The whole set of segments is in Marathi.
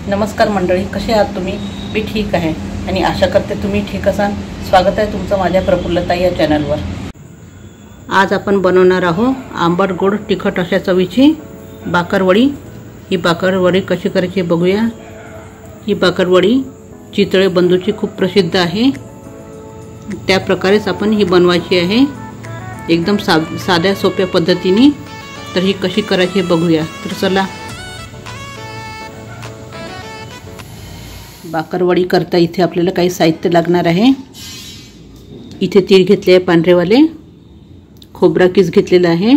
नमस्कार मंडळी, कसे आहात तुम्ही? मी ठीक आहे आणि आशा करते तुम्ही ठीक असाल. स्वागत आहे तुमचं माझ्या प्रफुल्लताई या चॅनलवर. आज आपण बनवणार आहोत आंबट गोड तिखट अशा चवीची बाकरवडी. ही बाकरवडी कशी करायची बघूया. ही बाकरवडी चितळे बंधूची खूप प्रसिद्ध आहे. त्या प्रकारेच आपण ही बनवायची आहे, एकदम साध्या सोप्या पद्धतीने. तर ही कशी करायची बघूया. तर चला. बाकरवडी करता इथे आपल्याला काही साहित्य लागणार आहे. इथे तीळ घेतले आहे पांढरेवाले, खोबरा किस घेतलेला आहे,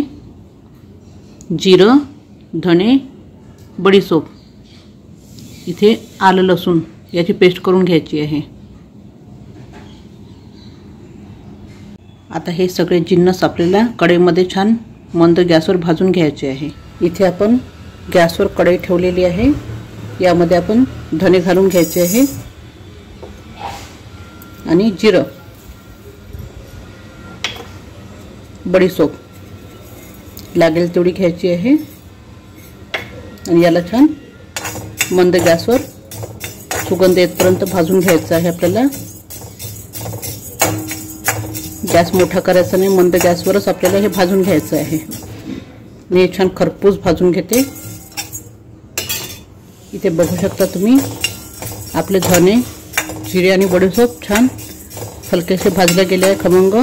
जिरं, धणे, बडीशोप, इथे आलं लसूण याची पेस्ट करून घ्यायची आहे. आता हे सगळे जिन्नस आपल्याला कढईमध्ये छान मंद गॅसवर भाजून घ्यायचे आहे. इथे आपण गॅसवर कढई ठेवलेली आहे. यामध्ये आपण धणे घालून घ्यायचे आहे आणि जिरं, बडीशोप लागेल तेवढी घ्यायची आहे आणि याला छान मंद गॅसवर सुगंध येतपर्यंत भाजून घ्यायचं आहे. आपल्याला गॅस मोठा करायचा नाही, मंद गॅसवरच आपल्याला हे भाजून घ्यायचं आहे. मी छान खरपूस भाजून घेते. इथे बघू शकता तुम्ही आपले धणे, जिरे आणि बडीशोप छान हलकेसे भाजले गेले आहे. खमंग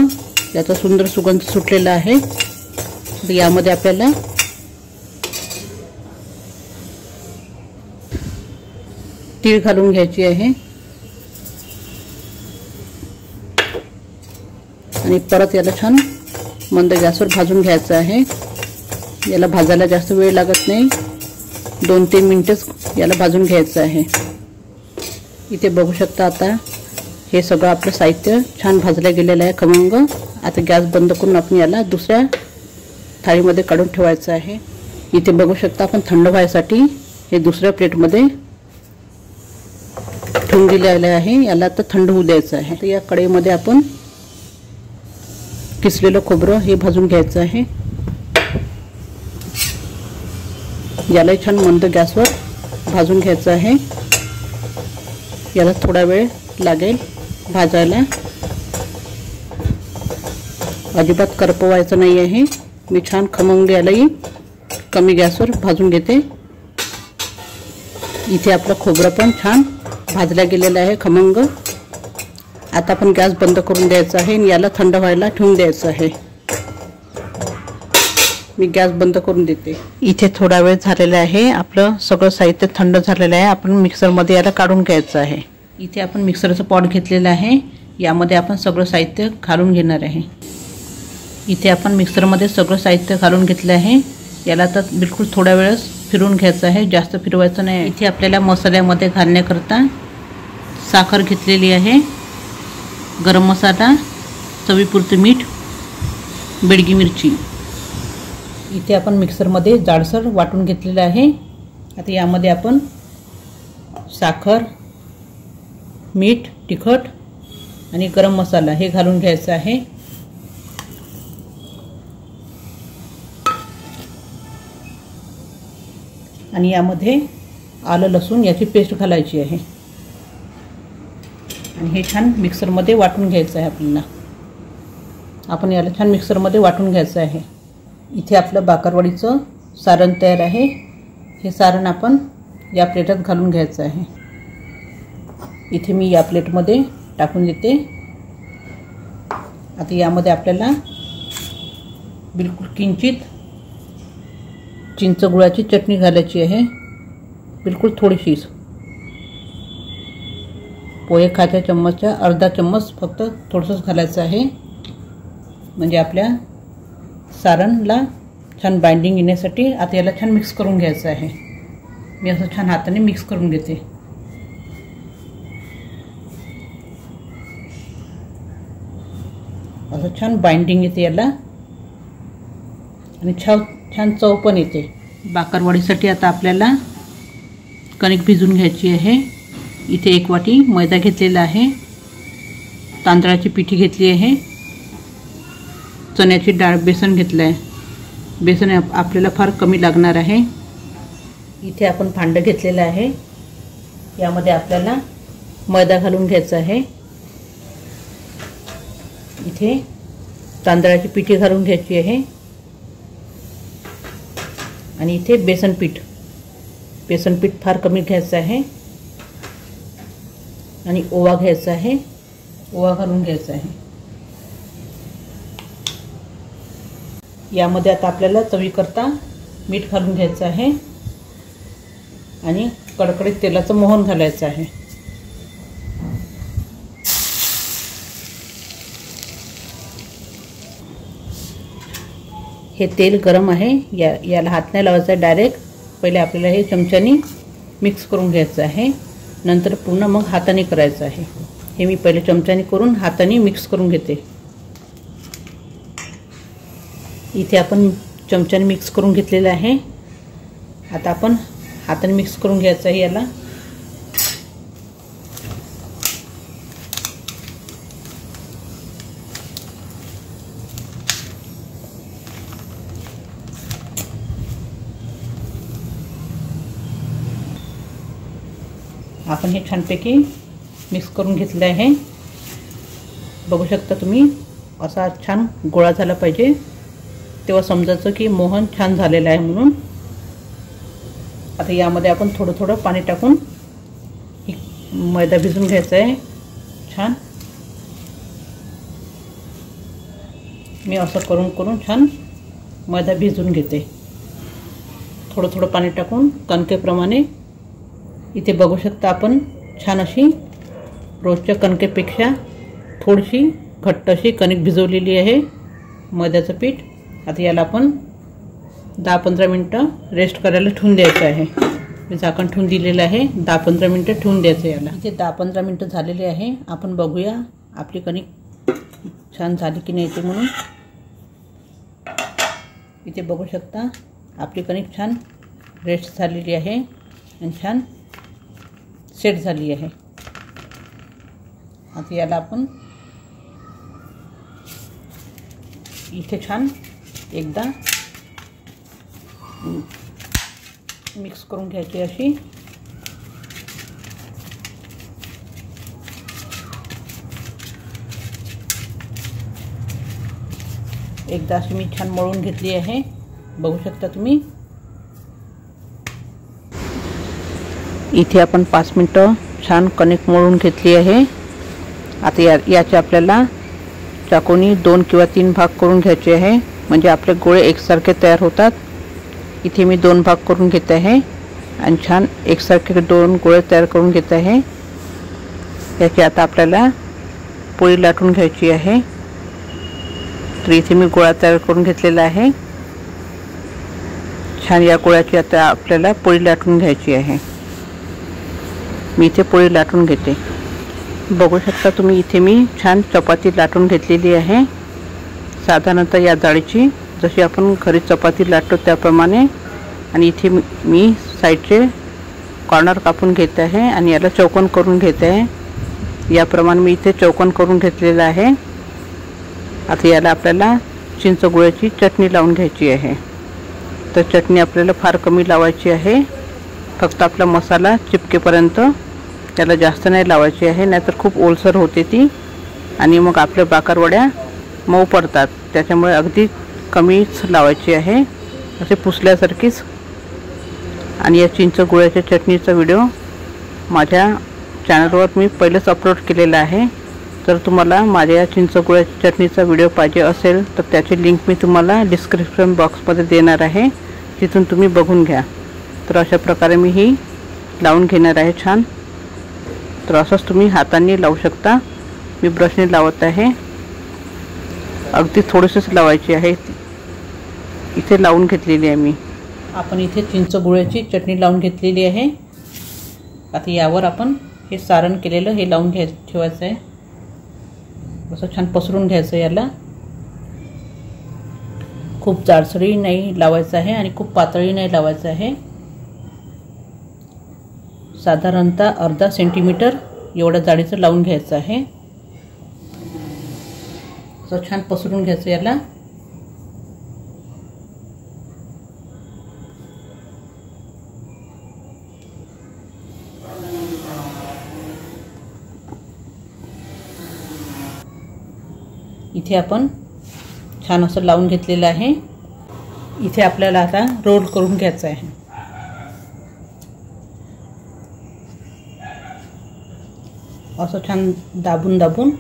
याचा सुंदर सुगंध सुटलेला आहे. तर यामध्ये आपल्याला तीळ घालून घ्यायची आहे आणि परत याला छान मंद गॅसवर भाजून घ्यायचं आहे. याला भाजायला जास्त वेळ लागत नाही, 2-3 मिनिटच याला भाजून घ्यायचं आहे. इथे बघू शकता आता हे सगळं आपलं साहित्य छान भाजलं गेलेलं आहे खमंग. आता गॅस बंद करून आपण याला दुसऱ्या थाळीमध्ये काढून ठेवायचं आहे. इथे बघू शकता आपण थंड व्हायसाठी हे दुसऱ्या प्लेटमध्ये ठेवून दिलेलं आहे. याला आता थंड होऊ द्यायचं आहे. तर या कढईमध्ये आपण किसलेलं खोबरं हे भाजून घ्यायचं आहे. यालाही छान मंद गॅसवर भाजून घ्यायचं आहे. याला थोडा वेळ लागेल भाजायला, अजिबात करपवायचं नाही आहे. मी छान खमंग यालाही कमी गॅसवर भाजून घेते. इथे आपलं खोबरं पण छान भाजलं गेलेलं आहे खमंग. आता आपण गॅस बंद करून द्यायचा आहे आणि याला थंड व्हायला ठेवून द्यायचं आहे. मी गॅस बंद करून देते. इथे थोडा वेळ झालेला आहे. आपलं सगळं साहित्य थंड झालेलं आहे. आपण मिक्सरमध्ये याला काढून घ्यायचं आहे. इथे आपण मिक्सरचं पॉट घेतलेलं आहे. यामध्ये आपण सगळं साहित्य घालून घेणार आहे. इथे आपण मिक्सरमध्ये सगळं साहित्य घालून घेतलं आहे. याला तर बिलकुल थोड्या वेळच फिरवून घ्यायचं आहे, जास्त फिरवायचं नाही. इथे आपल्याला मसाल्यामध्ये घालण्याकरता साखर घेतलेली आहे, गरम मसाला, चवीपुरतं मीठ, बेडगी मिरची. इथे आपण मिक्सरमध्ये जाडसर वाटून घेतलेलं आहे. आता यामध्ये आपण साखर, मीठ, तिखट आणि गरम मसाला हे घालून घ्यायचं आहे. आणि यामध्ये आलं लसूण याची पेस्ट घालायची आहे आणि हे छान मिक्सरमध्ये वाटून घ्यायचं आहे. आपल्याला आपण याला छान मिक्सरमध्ये वाटून घ्यायचं आहे. इथे आपलं बाकरवडीचं सारण तयार आहे. हे सारण आपण या प्लेटात घालून घ्यायचं आहे. इथे मी या प्लेटमध्ये टाकून देते. आता यामध्ये आपल्याला बिलकुल किंचित चिंच गुळाची चटणी घालायची आहे, बिलकुल थोडीशीच. पोहे खाच्या चम्मचच्या अर्धा चम्मच फक्त थोडंसंच घालायचं आहे, म्हणजे आपल्या सारणला छान बाइंडिंग येण्यासाठी. आता याला छान मिक्स करून घ्यायचं आहे. मी असं छान हाताने मिक्स करून घेते. असं छान बाइंडिंग येते याला आणि छान चव पण येते. बाकरवडीसाठी आता आपल्याला कणिक भिजून घ्यायची आहे. इथे 1 वाटी मैदा घेतलेला आहे, तांदळाची पिठी घेतली आहे, चण्याची डाळ, बेसन घेतलं आहे. बेसन आपल्याला फार कमी लागणार आहे. इथे आपण भांडं घेतलेलं आहे. यामध्ये आपल्याला मैदा घालून घ्यायचा आहे। इथे तांदळाची पिठी घालून घ्यायची आहे आणि इथे बेसन पीठ फार कमी घ्यायचं आहे आणि ओवा घ्यायचा आहे, ओवा घालून घ्यायचा आहे। यामध्ये आता आपल्याला चवीकरता मीठ घालून घ्यायचं आहे आणि कडकडीत तेलाचं मोहन घालायचं आहे। हे तेल गरम आहे, याला हात नाही लावायचा आहे, डायरेक्ट पहिले आपल्याला हे चमच्यानी मिक्स करून घ्यायचं आहे, नंतर पुन्हा मग हाताने करायचं आहे। हे मी पहिले चमच्यानी करून हाताने मिक्स करून घेते। इथे आपण चमच्याने मिक्स करून घेतलेलं आहे। आता आपण हाताने मिक्स करून घ्यायचं आहे याला। आपण हे छानपैकी मिक्स करून घेतले आहे। बघू शकता तुम्ही, असा छान गोळा झाला पाहिजे, तेव्हा समजायचं की मोहन छान झालेला आहे म्हणून। आता यामध्ये आपण थोडं थोडं पाणी टाकून मैदा भिजून घ्यायचा आहे छान। मी असं करून करून छान मैदा भिजून घेते, थोडं थोडं पाणी टाकून कणकेप्रमाणे। इथे बघू शकता आपण छान अशी रोजच्या कणकेपेक्षा थोडीशी घट्ट अशी कणिक भिजवलेली आहे मैद्याचं पीठ। आता याला आपण 10-15 मिनिटं रेस्ट करायला ठेवून द्यायचं आहे। मी झाकण ठेवून दिलेलं आहे, 10-15 मिनिटं ठेवून द्यायचं याला। इथे 10-15 मिनिटं झालेले आहे, आपण बघूया आपली कणिक छान झाली की नाही ते म्हणून। इथे बघू शकता आपली कणिक छान रेस्ट झालेली आहे आणि छान सेट झाली आहे। आता याला आपण इथे छान एकदा मिक्स करून घ्यायची अशी। एकदा अशी मी छान मळून घेतली आहे, बघू शकता तुम्ही। इथे आपण 5 मिनिटं छान कणिक मळून घेतली आहे। आता याचे आपल्याला चाकूनी 2 किंवा 3 भाग करून घ्यायचे आहे, म्हणजे आपले गोळे एकसारखे तयार होतात। इथे मी 2 भाग करून घेत आहे आणि छान एकसारखे 2 गोळे तयार करून घेत आहे। याची आता आपल्याला पोळी लाटून घ्यायची आहे। तर इथे मी गोळा तयार करून घेतलेला आहे छान। या गोळ्याची आता आपल्याला पोळी लाटून घ्यायची आहे। मी इथे पोळी लाटून घेते, बघू शकता तुम्ही। इथे मी छान चपाती लाटून घेतलेली आहे, साधारणतः या जाळीची, जशी आपण घरी चपाती लाटतो त्याप्रमाणे। आणि इथे मी साईडचे कॉर्नर कापून घेत आहे आणि याला चौकोन करून घेत आहे। याप्रमाणे मी इथे चौकोन करून घेतलेला आहे। आता याला आपल्याला चिंच गुळाची चटणी लावून घ्यायची आहे। तर चटणी आपल्याला फार कमी लावायची आहे, फक्त आपला मसाला चिपकेपर्यंत त्याला जास्त नाही लावायची आहे, नाहीतर खूप ओलसर होते ती आणि मग आपल्या बाकरवड्या मऊ पडतात। त्याच्यामुळे अगदी कमीच लावायची आहे, असे पुसल्यासारखीच। आणि या चिंच गुळाच्या चटणीचा व्हिडिओ माझ्या चॅनलवर मी पहिलेच अपलोड केलेला आहे। तर तुम्हाला माझ्या चिंच गुळाच्या चटणीचा व्हिडिओ पाहिजे असेल तर त्याची लिंक मी तुम्हाला डिस्क्रिप्शन बॉक्समध्ये देणार आहे, तिथून तुम्ही बघून घ्या। तर अशा प्रकारे मी ही लावून घेणार आहे छान। तर असंच तुम्ही हाताने लावू शकता, मी ब्रशने लावत आहे। अगदी थोडीशीच लावायची आहे, इथे लावून घेतलेली आहे मी। आपण इथे चिंच गुळाची चटणी लावून घेतलेली आहे। आता यावर आपण हे सारण केलेलं हे लावून ठेवायचं आहे, असं छान पसरून घ्यायचं याला। खूप जाडसरही नाही लावायचं आहे आणि खूप पातळही नाही लावायचं आहे, साधारणतः अर्धा सेंटीमीटर एवढ्या जाडीचं लावून घ्यायचं आहे। असं छान पसरून घ्यायचं याला। इथे आपण छान असं लावून घेतलेलं आहे. इथे आपल्याला आता रोल करून घ्यायचं आहे. असं छान दाबून दाबून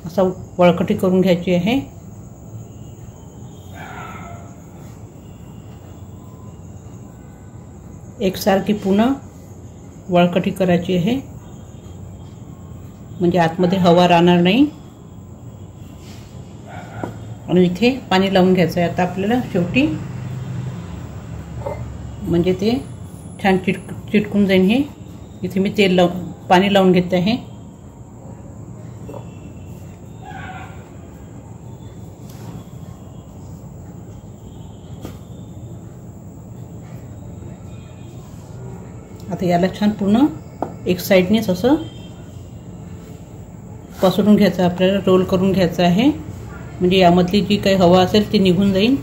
असं वळकटी करून घ्यायची आहे. एकसारखी पुन्हा वळकटी करायची आहे, म्हणजे आतमध्ये हवा राहणार नाही. आणि इथे पाणी लावून घ्यायचं आहे आता आपल्याला शेवटी, म्हणजे ते छान चिटकून जाईल. हे इथे मी पाणी लावून घेते आहे. आता याला छान पूर्ण एक साइडनेच असं पसरून घ्यायचं, आपल्याला रोल करून घ्यायचं आहे, म्हणजे यामधली जी काही हवा असेल ती निघून जाईल.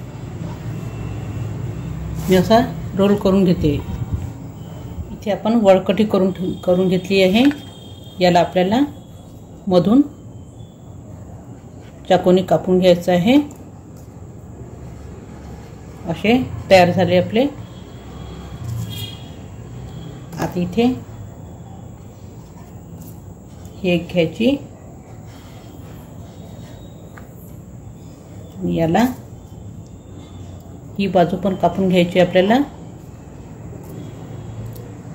मी असा रोल करून घेते. इथे आपण वळकटी करून घेतली आहे. याला आपल्याला मधून चाकूने कापून घ्यायचं आहे. असे तयार झाले आपले. आता इथे हे एक घ्यायची, याला ही बाजू पण कापून घ्यायची आपल्याला.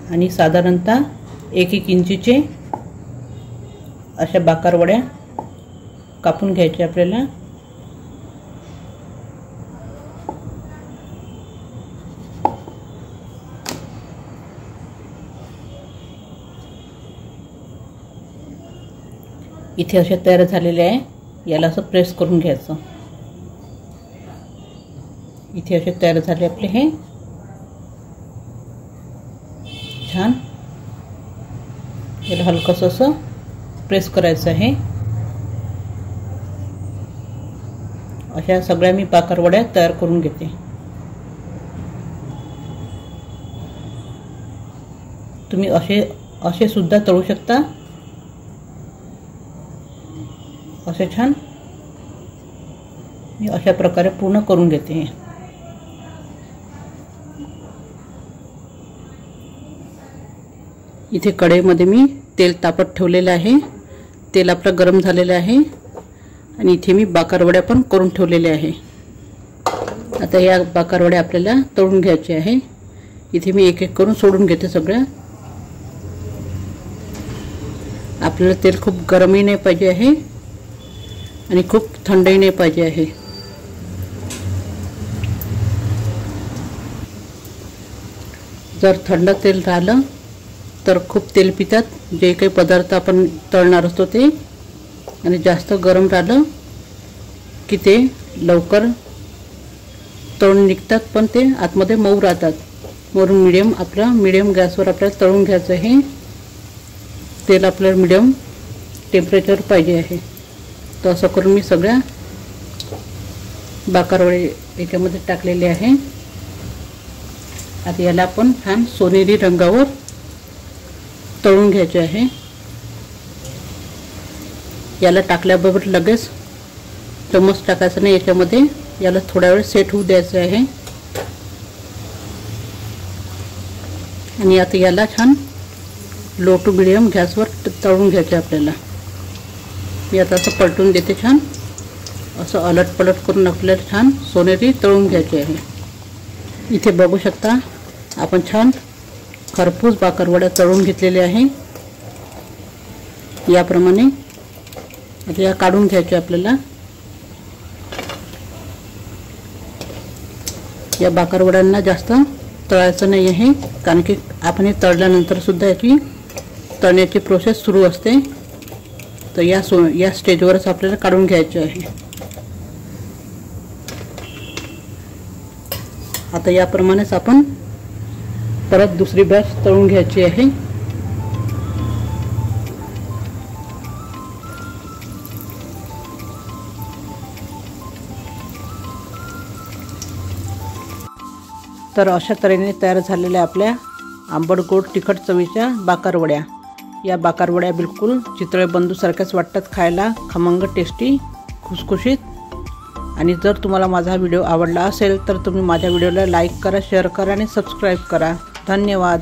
आणि साधारणतः 1-1 इंचीचे अशा बाकारवड्या कापून घ्यायच्या आपल्याला. इथे अशा तयार झालेले आहे. याला असं प्रेस करून घ्यायचं. इथे असे तयार झाले आपले. हे छान याला हलकंसं असं प्रेस करायचं आहे. अशा सगळ्या मी बाकरवड्या तयार करून घेते. तुम्ही असे सुद्धा तळू शकता. असे छान मी अशा प्रकारे पूर्ण करून घेते. इथे कढईमध्ये मी तेल तापत ठेवलेलं आहे. तेल आपलं गरम झालेलं आहे आणि इथे मी बाकरवड्या पण करून ठेवलेल्या आहे. आता या बाकरवड्या आपल्याला तळून घ्यायच्या आहे. इथे मी एक एक करून सोडून घेते सगळ्या. आपल्याला तेल खूप गरमही नाही पाहिजे आहे आणि खूप थंडही नाही पाहिजे आहे. जर थंड तेल राहिलं तर खूप तेल पितात जे काही पदार्थ आपण तळणार असतो ते, आणि जास्त गरम राहिलं की ते लवकर तळून निघतात पण ते आतमध्ये मऊ राहतात. म्हणून मीडियम गॅसवर आपल्याला तळून घ्यायचं आहे. तेल आपल्याला मीडियम टेम्परेचर पाहिजे आहे. तर असं करून मी सगळ्या बाकरवडे याच्यामध्ये टाकलेले आहे. आता याला आपण छान सोनेरी रंगावर तळून घ्यायचे आहे. याला टाकल्याबरोबर लगेच चम्मच टाकायचं नाही याच्यामध्ये. याला थोडा वेळ सेट होऊ द्यायचं आहे. आणि आता याला छान लो टू मिडियम गॅसवर तळून घ्यायचे आपल्याला. मी आता असं पलटून देते. छान असं अलट पलट करून आपल्याला छान सोनेरी तळून घ्यायचे आहे. इथे बघू शकता आपण छान खरपूस बाकरवड्या तळून घेतलेले आहे. याप्रमाणे आता या काढून घ्यायच्या आपल्याला. या बाकरवड्यांना जास्त तळायचं नाही आहे, कारण की आपण हे तळल्यानंतर सुद्धा याची तळण्याची प्रोसेस सुरू असते. तर या स्टेजवरच आपल्याला काढून घ्यायचे आहे. आता याप्रमाणेच आपण परत दुसरी बॅच तळून घ्यायची आहे. तर अशा तऱ्हेने तयार झालेल्या आपल्या आंबट गोड तिखट चवीच्या बाकरवड्या. या बाकरवड्या बिलकुल चितळे बंधूसारख्याच वाटतात खायला, खमंग टेस्टी. खुसखुशीत। आणि जर तुम्हाला माझा व्हिडिओ आवडला असेल तर तुम्ही माझ्या व्हिडिओला लाईक करा, शेअर करा आणि सबस्क्राईब करा। धन्यवाद।